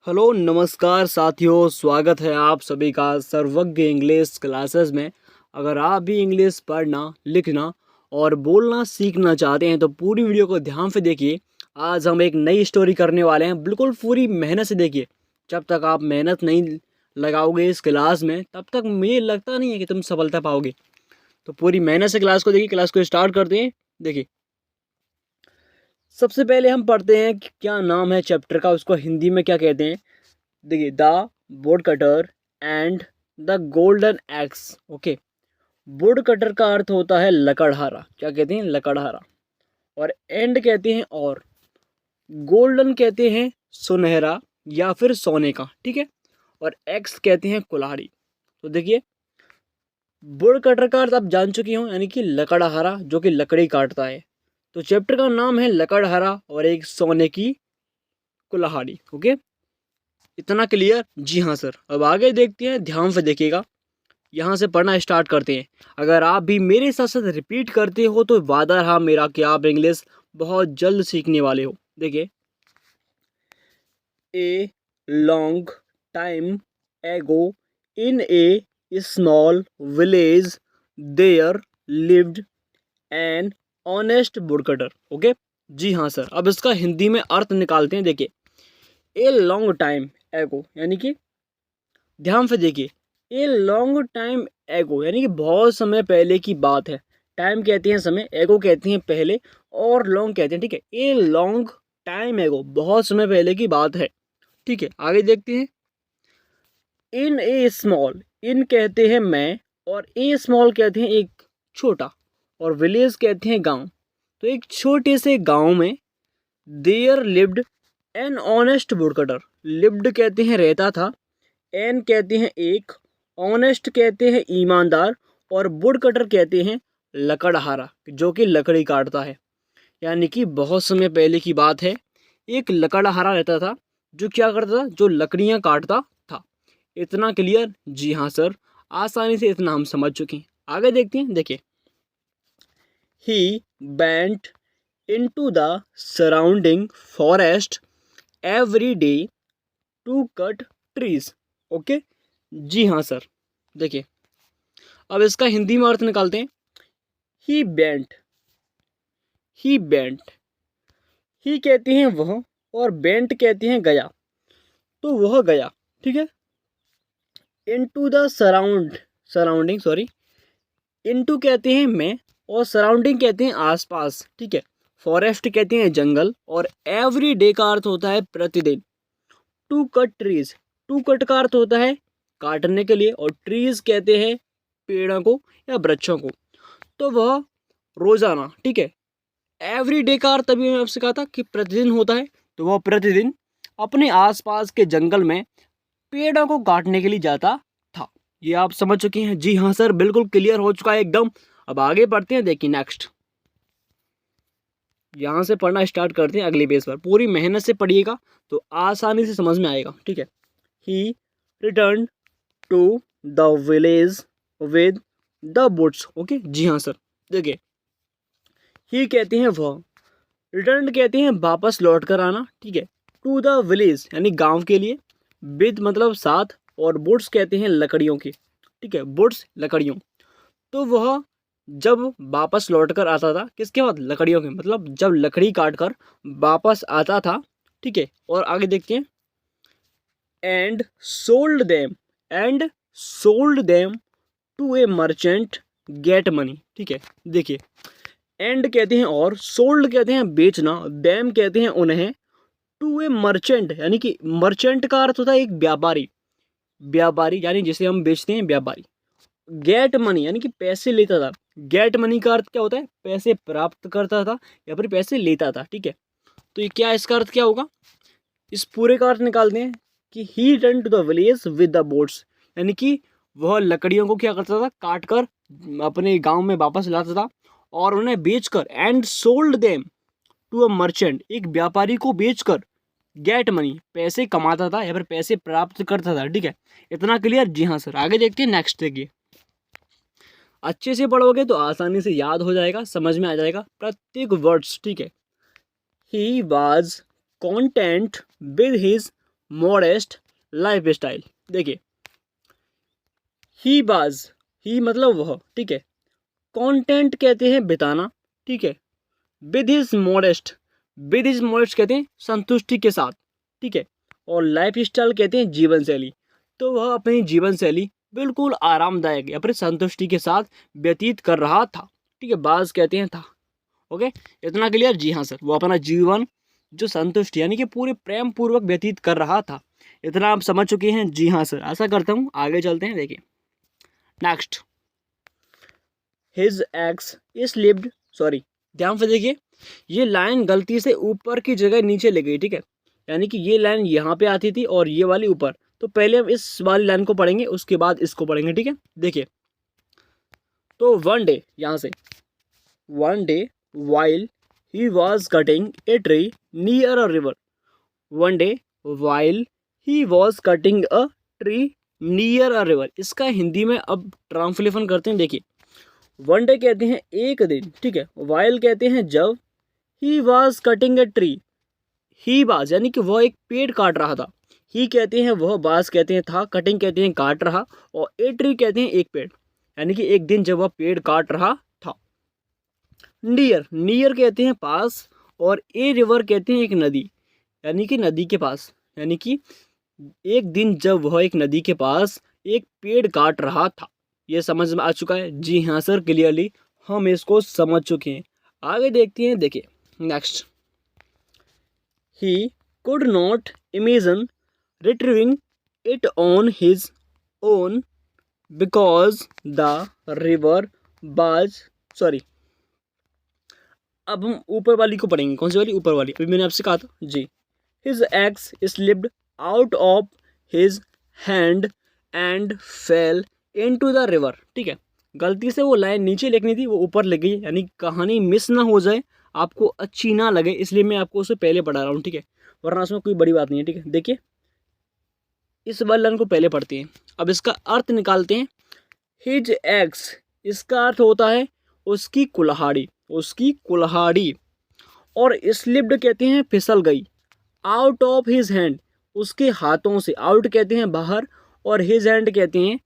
Hello नमस्कार साथियों, स्वागत है आप सभी का सर्वज्ञ इंग्लिश क्लासेस में। अगर आप भी इंग्लिश पढ़ना, लिखना और बोलना सीखना चाहते हैं तो पूरी वीडियो को ध्यान से देखिए। आज हम एक नई स्टोरी करने वाले हैं, बिल्कुल पूरी मेहनत से देखिए। जब तक आप मेहनत नहीं लगाओगे इस क्लास में तब तक मुझे लगता नहीं है कि तुम सफलता पाओगे। तो पूरी मेहनत से क्लास को देखिए। क्लास को स्टार्ट करते हैं। देखिए, सबसे पहले हम पढ़ते हैं कि क्या नाम है चैप्टर का, उसको हिंदी में क्या कहते हैं। देखिए, the would cutter and the golden x. Okay, would cutter का अर्थ होता है लकड़हारा। क्या कहते हैं? लकड़हारा। और एंड कहते हैं और गोल्डन कहते हैं सुनहरा या फिर सोने का। ठीक है। और एक्स कहते हैं कुल्हाड़ी। तो देखिए, वुड कटर का अर्थ आप जान चुकी हो, यानी कि लकड़हारा जो कि लकड़ी काटता है। तो चैप्टर का नाम है लकड़हारा और एक सोने की कुल्हाड़ी। ओके, इतना क्लियर? जी हाँ सर। अब आगे देखते हैं, ध्यान से देखिएगा। यहाँ से पढ़ना स्टार्ट करते हैं। अगर आप भी मेरे साथ साथ रिपीट करते हो तो वादा रहा मेरा कि आप इंग्लिश बहुत जल्द सीखने वाले हो। देखिए, ए long time ago in a small village there lived an honest woodcutter. Okay, जी हाँ सर। अब इसका हिंदी में अर्थ निकालते हैं। देखिए, ए लॉन्ग टाइम एगो यानी कि, ध्यान से देखिए, ए लॉन्ग टाइम एगो यानी कि बहुत समय पहले की बात है। टाइम कहते हैं समय, एगो कहते हैं पहले, और लॉन्ग कहते हैं। ठीक है, ए लॉन्ग टाइम एगो बहुत समय पहले की बात है। ठीक है, आगे देखते हैं। इन ए स्मॉल, इन कहते हैं मैं, और ए स्मॉल कहते हैं एक छोटा, और विलेज कहते हैं गांव। तो एक छोटे से गांव में there lived an honest woodcutter. Lived कहते हैं रहता था, एन कहते हैं एक, ऑनेस्ट कहते हैं ईमानदार, और वुड कटर कहते हैं लकड़हारा जो कि लकड़ी काटता है। यानी कि बहुत समय पहले की बात है, एक लकड़हारा रहता था जो क्या करता था, जो लकड़ियां काटता था। इतना क्लियर? जी हाँ सर, आसानी से इतना हम समझ चुके हैं। आगे देखते हैं। देखिए, he went into the surrounding forest every day to cut trees. Okay, जी हाँ सर। देखिए, अब इसका हिंदी में अर्थ निकालते हैं। ही बेंट, ही बेंट, ही कहते हैं वह, और बेंट कहते हैं गया। तो वह गया। ठीक है। Into the surrounding sorry, into कहते हैं मैं, और सराउंडिंग कहते हैं आसपास। ठीक है। फॉरेस्ट कहते हैं जंगल, और एवरी डे का अर्थ होता है प्रतिदिन। To cut trees, to cut का अर्थ होता है काटने के लिए, और ट्रीज कहते हैं पेड़ों को या वृक्षों को। तो वह रोजाना, ठीक है, एवरी डे का अर्थ अभी मैं आपसे कहा था कि प्रतिदिन होता है। तो वह प्रतिदिन अपने आसपास के जंगल में पेड़ों को काटने के लिए जाता था। ये आप समझ चुके हैं? जी हाँ सर, बिल्कुल क्लियर हो चुका है एकदम। अब आगे बढ़ते हैं। देखिए नेक्स्ट, यहाँ से पढ़ना स्टार्ट करते हैं अगले पेज पर। पूरी मेहनत से पढ़िएगा तो आसानी से समझ में आएगा। ठीक है। He return to the village with the boots. Okay, जी हाँ सर। देखिए, ही कहते हैं वह, रिटर्न कहते हैं वापस लौट कर आना। ठीक है। टू द विलेज यानी गांव के लिए, विद मतलब साथ, और बुट्स कहते हैं लकड़ियों की। ठीक है, बुट्स लकड़ियों। तो वह जब वापस लौट कर आता था, किसके बाद? लकड़ियों के, मतलब जब लकड़ी काट कर वापस आता था। ठीक है। और आगे देखते हैं। And sold them, and sold them to a merchant get money. ठीक है। देखिए, एंड कहते हैं और, सोल्ड कहते हैं बेचना, देम कहते हैं उन्हें, टू ए मर्चेंट यानी कि मर्चेंट का अर्थ होता है एक व्यापारी, व्यापारी यानी जिसे हम बेचते हैं, व्यापारी। गेट मनी यानी कि पैसे लेता था। गेट मनी का अर्थ क्या होता है? पैसे प्राप्त करता था या फिर पैसे लेता था। ठीक है। तो ये क्या, इसका अर्थ क्या होगा? इस पूरे का अर्थ निकालते हैं कि he return to the village with the boats, यानी कि वह लकड़ियों को क्या करता था? काट कर अपने गांव में वापस लाता था और उन्हें बेचकर, and sold them to a merchant, एक व्यापारी को बेचकर, गेट मनी पैसे कमाता था या फिर पैसे प्राप्त करता था। ठीक है, इतना क्लियर? जी हाँ सर। आगे देखते हैं। नेक्स्ट देखिए, अच्छे से पढ़ोगे तो आसानी से याद हो जाएगा, समझ में आ जाएगा प्रत्येक वर्ड्स। ठीक है। He was content with his modest life style. देखिए, ही बाज, ही मतलब वह, ठीक है। कंटेंट कहते हैं बिताना, ठीक है। With his modest, with his modest कहते हैं संतुष्टि के साथ, ठीक है। और लाइफ स्टाइल कहते हैं जीवन शैली। तो वह अपनी जीवन शैली बिल्कुल आरामदायक या फिर संतुष्टि के साथ व्यतीत कर रहा था, ठीक है। बाज कहते हैं था। ओके, इतना क्लियर? जी हाँ सर, वो अपना जीवन जो संतुष्टि यानी कि पूरे प्रेम पूर्वक व्यतीत कर रहा था। इतना आप समझ चुके हैं? जी हाँ सर, आशा करता हूँ। आगे चलते हैं। देखिए next, his ex slipped, sorry ध्यान से देखिए, ये लाइन गलती से ऊपर की जगह नीचे ले गई, ठीक है। यानी कि ये लाइन यहाँ पे आती थी और ये वाली ऊपर। तो पहले हम इस वाली लाइन को पढ़ेंगे, उसके बाद इसको पढ़ेंगे, ठीक है। देखिए, तो वन डे, यहाँ से one day while he was cutting a tree near a river. One day while he was cutting a tree near a river. इसका हिंदी में अब ट्रांसलेशन करते हैं। देखिए, वन डे कहते हैं एक दिन, ठीक है। वाइल कहते हैं जब, he was cutting a tree, he बाज यानी कि वह एक पेड़ काट रहा था। ही कहते हैं वह, बाज कहते हैं था, कटिंग कहते हैं काट रहा, और ए ट्री कहते हैं एक पेड़, यानी कि एक दिन जब वह पेड़ काट रहा था। नियर, नियर कहते हैं पास, और ए रिवर कहते हैं एक नदी, यानी कि नदी के पास। यानी कि एक दिन जब वह एक नदी के पास एक पेड़ काट रहा था। ये समझ में आ चुका है? जी हाँ सर, क्लियरली हम इसको समझ चुके हैं। आगे देखते हैं। देखिए next, he could not imagine retrieving it on his own because the river was, sorry, अब हम ऊपर वाली को पढ़ेंगे। कौन सी वाली? ऊपर वाली, अभी मैंने आपसे कहा था जी। his axe slipped out of his hand and fell into the river, ठीक है। गलती से वो लाइन नीचे लिखनी थी, वो ऊपर लिख गई, यानी कहानी मिस ना हो जाए, आपको अच्छी ना लगे, इसलिए मैं आपको उसे पहले पढ़ा रहा हूँ, ठीक है। वरना उसमें कोई बड़ी बात नहीं है, ठीक है। देखिए, इस वाली लाइन को पहले पढ़ते हैं, अब इसका अर्थ निकालते हैं। हिज एक्स, इसका अर्थ होता है उसकी कुल्हाड़ी, उसकी कुल्हाड़ी। और स्लिप्ड कहते हैं फिसल गई, आउट ऑफ हिज हैंड, उसके हाथों से। आउट कहते हैं बाहर, और हिज हैंड कहते हैं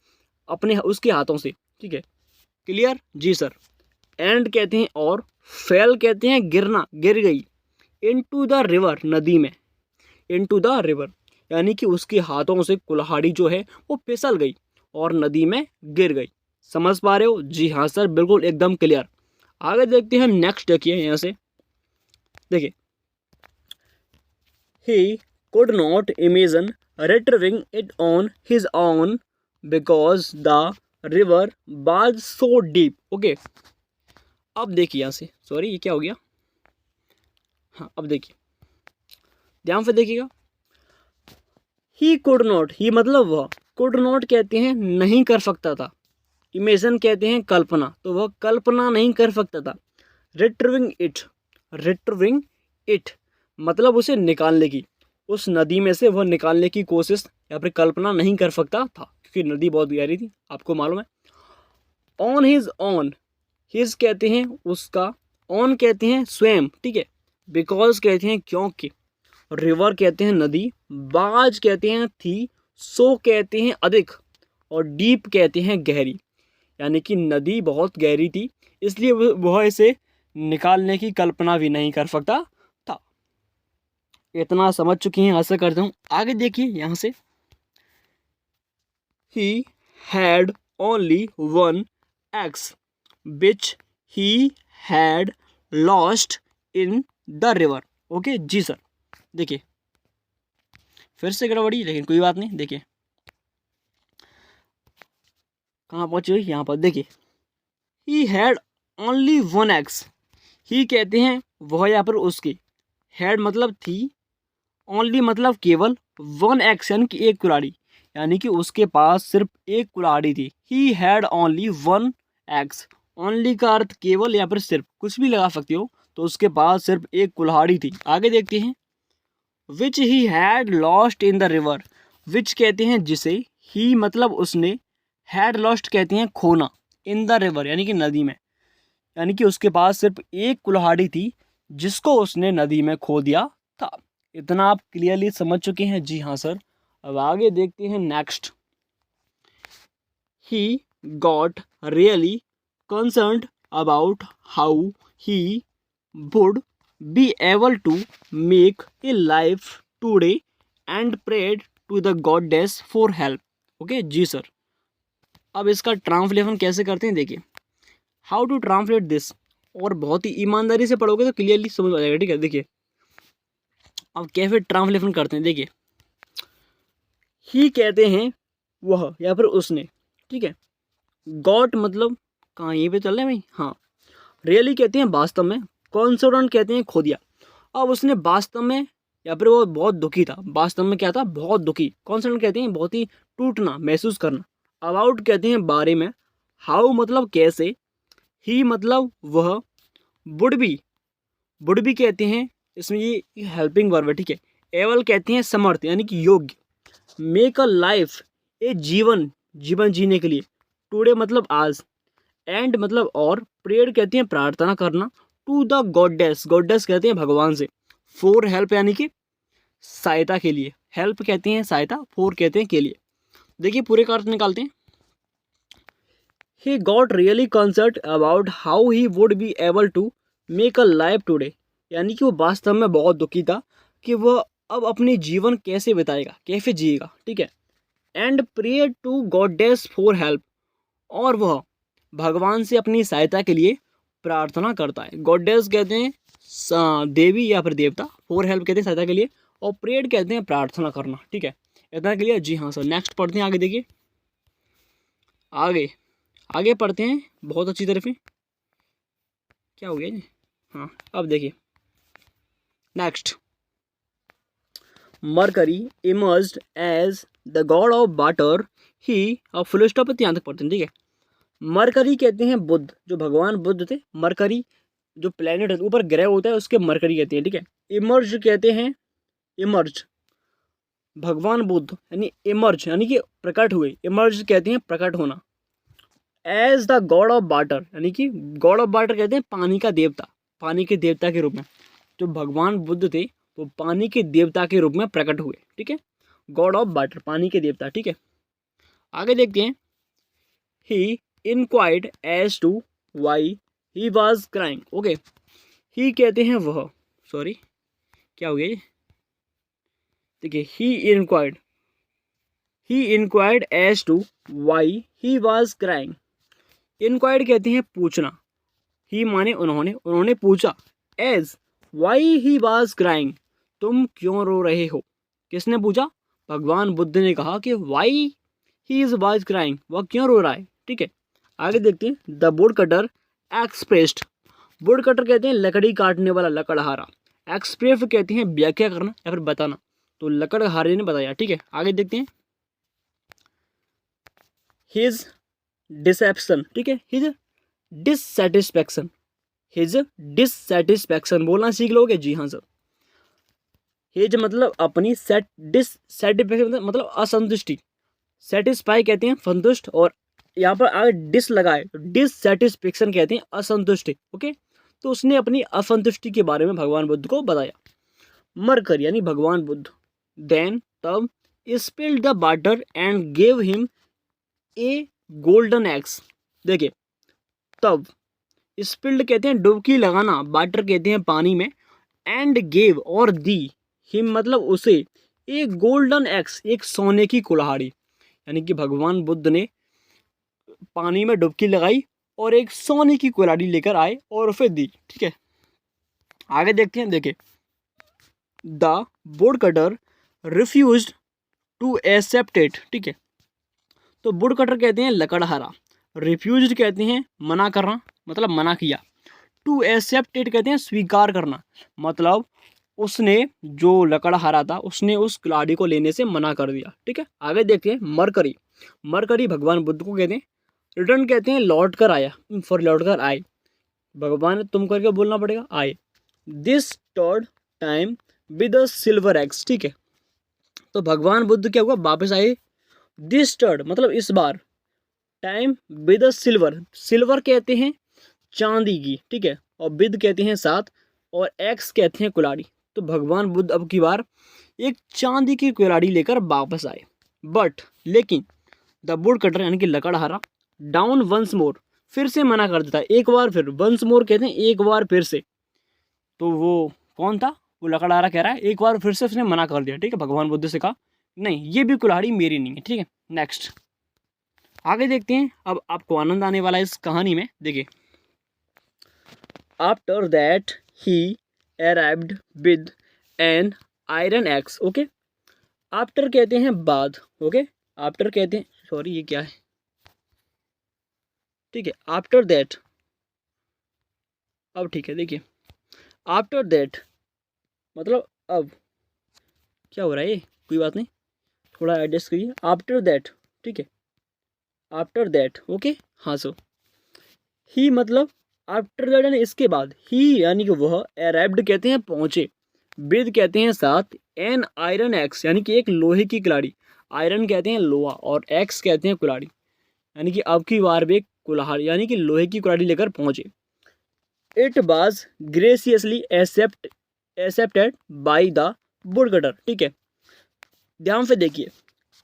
अपने, उसके हाथों से, ठीक है। क्लियर? Ji sir. एंड कहते हैं और, फेल कहते हैं गिरना, गिर गई, इनटू द रिवर, नदी में, इनटू द रिवर, यानी कि उसके हाथों से कुल्हाड़ी जो है वो फिसल गई और नदी में गिर गई। समझ पा रहे हो? जी हाँ सर, बिल्कुल एकदम क्लियर। आगे देखते हैं नेक्स्ट। देखिए यहाँ से, देखिए, he could not imagine retrieving it on his own because the river was so deep. Okay, अब देखिए यहाँ से, सॉरी ये क्या हो गया, हाँ अब देखिए, ध्यान से देखिएगा। ही कुड नॉट, ही मतलब वह, कुड नॉट कहते हैं नहीं कर सकता था, इमेजिन कहते हैं कल्पना, तो वह कल्पना नहीं कर सकता था। रिट्रीविंग इट, रिट्रीविंग इट मतलब उसे निकालने की, उस नदी में से वह निकालने की कोशिश या फिर कल्पना नहीं कर सकता था, क्योंकि नदी बहुत गहरी थी, आपको मालूम है। ऑन हिज ऑन, हिज कहते हैं उसका, ऑन कहते हैं स्वयं, ठीक है। बिकॉज कहते हैं क्योंकि, रिवर कहते हैं नदी, बाज कहते हैं थी, सो कहते हैं अधिक, और डीप कहते हैं गहरी, यानी कि नदी बहुत गहरी थी, इसलिए वह इसे निकालने की कल्पना भी नहीं कर सकता था। इतना समझ चुकी हैं, आशा करता हूँ। आगे देखिए यहाँ से, he had only one axe which he had lost in the river. Okay जी सर। देखिए फिर से गड़बड़ी, लेकिन कोई बात नहीं। देखिए कहाँ पहुंचे हुए, यहाँ पर देखिए, he had only one axe, ही कहते हैं वह या पर उसकी, हैड मतलब थी, ओनली मतलब केवल, वन एक्शन की एक कुल्हाड़ी, यानी कि उसके पास सिर्फ एक कुल्हाड़ी थी। He had only one x, only का अर्थ केवल या फिर सिर्फ, कुछ भी लगा सकते हो, तो उसके पास सिर्फ एक कुल्हाड़ी थी। आगे देखते हैं, which he had lost in the river, which कहते हैं जिसे, ही मतलब उसने, हैड लॉस्ट कहते हैं खोना, इन द रिवर यानी कि नदी में, यानी कि उसके पास सिर्फ एक कुल्हाड़ी थी जिसको उसने नदी में खो दिया था। इतना आप क्लियरली समझ चुके हैं? जी हाँ सर। अब आगे देखते हैं next. He got really concerned about how he would be able to make a life today and prayed to the goddess for help. Okay जी सर। अब इसका ट्रांसलेशन कैसे करते हैं देखिए, हाउ टू ट्रांसलेट दिस, और बहुत ही ईमानदारी से पढ़ोगे तो क्लियरली समझ आ जाएगा। ठीक है, देखिए अब कैसे ट्रांसलेशन करते हैं देखिए। ही कहते हैं वह या फिर उसने, ठीक है। गॉट मतलब कहाँ, यहीं पे चल रहे हैं भाई, हाँ। रियली कहते हैं वास्तव में, कॉन्सोनेंट कहते हैं खो दिया। अब उसने वास्तव में या फिर वो बहुत दुखी था, वास्तव में क्या था, बहुत दुखी। कॉन्सोनेंट कहते हैं बहुत ही टूटना, महसूस करना। अबाउट कहते हैं बारे में, हाउ मतलब कैसे, ही मतलब वह, वुड बी कहते हैं, इसमें ये हेल्पिंग वर्ब है, ठीक है। एवल कहते हैं समर्थ यानी कि योग्य। मेक अ लाइफ ए जीवन, जीवन जीने के लिए। टुडे मतलब आज, एंड मतलब और, प्रेयर कहते हैं प्रार्थना करना। टू द गॉडेस, गॉडेस कहते हैं भगवान से। फॉर हेल्प यानी कि सहायता के लिए, हेल्प कहते हैं सहायता, फॉर कहते हैं के लिए। देखिए पूरे का अर्थ निकालते हैं। He got really concerned about how he would be able to make a life today, यानी कि वो वास्तव में बहुत दुखी था कि वह अब अपनी जीवन कैसे बिताएगा, कैसे जिएगा, ठीक है। And prayer to goddess for help, और वह भगवान से अपनी सहायता के लिए प्रार्थना करता है। गॉडेस कहते हैं देवी या फिर देवता, फॉर हेल्प कहते हैं सहायता के लिए, और प्रेयर कहते हैं प्रार्थना करना, ठीक है। इतना के लिए जी हाँ सर। नेक्स्ट पढ़ते हैं आगे, देखिए आगे आगे पढ़ते हैं बहुत अच्छी तरह से। क्या हो गया जी, हाँ अब देखिए next. Mercury emerged as the god of water, he, अब फुल स्टॉप पे ध्यान तक पढ़ते हैं, ठीक है। मरकरी कहते हैं बुध, जो भगवान बुद्ध थे। मरकरी जो प्लेनेट है, ऊपर ग्रह होता है, उसके मरकरी कहते हैं, ठीक है। इमर्ज कहते हैं, इमर्ज भगवान बुद्ध यानी इमर्ज यानी कि प्रकट हुए, इमर्ज कहते हैं प्रकट होना। As the god of water यानी कि गॉड ऑफ वाटर कहते हैं पानी का देवता, पानी के देवता के रूप में। जो भगवान बुद्ध थे वो पानी के देवता के रूप में प्रकट हुए, ठीक है। गॉड ऑफ वाटर पानी के देवता, ठीक है। आगे देखते हैं। He inquired as to why he was crying, okay. He कहते हैं वह, सॉरी क्या हो गया ये, देखिए he inquired as to why he was crying. Inquired कहते हैं पूछना, ही माने उन्होंने, उन्होंने पूछा। As why he was crying, तुम क्यों रो रहे हो। किसने पूछा, भगवान बुद्ध ने कहा कि why he is was crying, वह क्यों रो रहा है, ठीक है। आगे देखते हैं। The wood cutter expressed, would cutter कहते हैं लकड़ी काटने वाला, लकड़हारा। एक्सप्रेस कहते हैं व्याख्या करना या फिर बताना, तो लकड़हारे ने बताया, ठीक है। आगे देखते हैं। हिज डिसेप्शन, ठीक है, हिज डिससेटिस्फैक्शन, हिज डिससेटिस्फैक्शन बोलना सीख लोगे, जी हाँ सर। हिज मतलब अपनी, डिससेटिस्फैक्शन मतलब असंतुष्टि, सेटिस्फाई कहते हैं संतुष्ट, और यहाँ पर अगर डिस लगाए तो डिससेटिस्फैक्शन कहते हैं असंतुष्टि, ओके। तो उसने अपनी असंतुष्टि के बारे में भगवान बुद्ध को बताया। मरकर यानी भगवान बुद्ध, देन तब, spilled the water and gave him a golden eggs, देखिए तब, स्पिल्ड कहते हैं डुबकी लगाना, वाटर कहते हैं पानी में, एंड गेव और दी, हिम मतलब उसे, एक गोल्डन एक्स एक सोने की कुल्हाड़ी, यानी कि भगवान बुद्ध ने पानी में डुबकी लगाई और एक सोने की कुल्हाड़ी लेकर आए और उसे दी, ठीक है। आगे देखते हैं, देखिए the woodcutter refused to accept it, ठीक है। तो वुड कटर कहते हैं लकड़हारा, रिफ्यूज्ड कहते हैं मना करना, मतलब मना किया। टू एक्सेप्ट इट कहते हैं स्वीकार करना, मतलब उसने जो लकड़हारा था उसने उस कुल्हाड़ी को लेने से मना कर दिया, ठीक है। आगे देखते हैं। मरकरी, मरकरी भगवान बुद्ध को कहते हैं। रिटर्न कहते हैं लौट कर आया, फॉर लौट कर आए, भगवान तुम करके बोलना पड़ेगा, आए। This third time with a silver eggs, ठीक है। तो भगवान बुद्ध क्या हुआ, वापस आए। दिस थर्ड मतलब इस बार, time with a silver, silver कहते हैं चांदी की, ठीक है, और विद कहते हैं साथ, और एक्स कहते हैं कुल्हाड़ी, तो भगवान बुद्ध अब की बार एक चांदी की कुल्हाड़ी लेकर वापस आए। लेकिन द वुड कटर यानी कि लकड़हारा डाउन वंस मोर, फिर से मना कर देता है, एक बार फिर, वंस मोर कहते हैं एक बार फिर से। तो वो कौन था? वो लकड़हारा कह रहा है एक बार फिर से उसने मना कर दिया। ठीक है, भगवान बुद्ध से कहा नहीं, ये भी कुल्हाड़ी मेरी नहीं है। ठीक है, नेक्स्ट आगे देखते हैं। अब आपको आनंद आने वाला है इस कहानी में। देखिए, after that he arrived with an iron x. Okay, after कहते हैं बाद। ओके, आफ्टर कहते हैं, सॉरी ये क्या है, ठीक है, आफ्टर दैट। अब ठीक है, देखिए आफ्टर दैट मतलब अब क्या हो रहा है, ये कोई बात नहीं, थोड़ा एडजस्ट करिए। आफ्टर दैट, ठीक है, आफ्टर दैट। ओके, हाँ, सो ही मतलब आफ्टर दैट यानी इसके बाद, ही यानी कि वह, अराइव्ड कहते हैं पहुंचे, विद कहते हैं साथ, एन आयरन एक्स यानी कि एक लोहे की कुल्हाड़ी, आयरन कहते हैं लोहा और एक्स कहते हैं कुल्हाड़ी, यानी कि अब की बार वे कुल्हाड़ी यानी कि लोहे की कुल्हाड़ी लेकर पहुंचे। It was graciously accepted by the woodcutter. ठीक है, ध्यान से देखिए,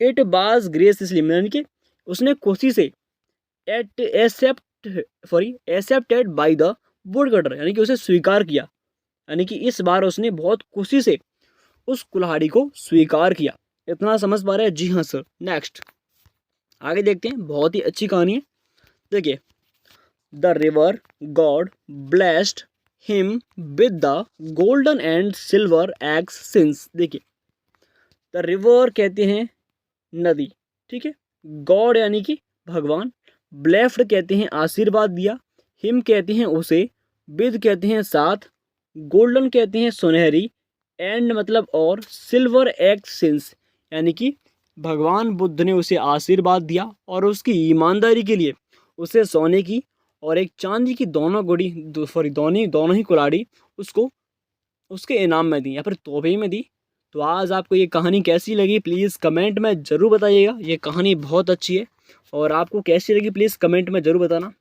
इट वाज ग्रेसियसली यानी कि उसने खुशी से, accepted by the would cutter यानी कि उसे स्वीकार किया, यानी कि इस बार उसने बहुत खुशी से उस कुल्हाड़ी को स्वीकार किया। इतना समझ पा रहे हैं? जी हाँ सर। नेक्स्ट आगे देखते हैं, बहुत ही अच्छी कहानी है। देखिए, the river God blessed him with the golden and silver eggs since. देखिए, द रिवर कहते हैं नदी, ठीक है, गॉड यानी कि भगवान, ब्लेस्ड कहते हैं आशीर्वाद दिया, हिम कहते हैं उसे, विद कहते हैं साथ, गोल्डन कहते हैं सुनहरी, एंड मतलब और, सिल्वर एग्स सिंस यानी कि भगवान बुद्ध ने उसे आशीर्वाद दिया और उसकी ईमानदारी के लिए उसे सोने की और एक चांदी की दोनों ही कुल्हाड़ी उसको उसके इनाम में दी या फिर तोहफे में दी। तो आज आपको ये कहानी कैसी लगी प्लीज़ कमेंट में ज़रूर बताइएगा। ये कहानी बहुत अच्छी है और आपको कैसी लगी प्लीज़ कमेंट में ज़रूर बताना।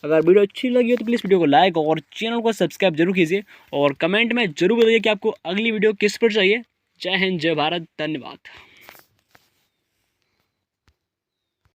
अगर वीडियो अच्छी लगी हो तो प्लीज़ वीडियो को लाइक और चैनल को सब्सक्राइब जरूर कीजिए और कमेंट में ज़रूर बताइए कि आपको अगली वीडियो किस पर चाहिए। जय हिंद, जय भारत, धन्यवाद।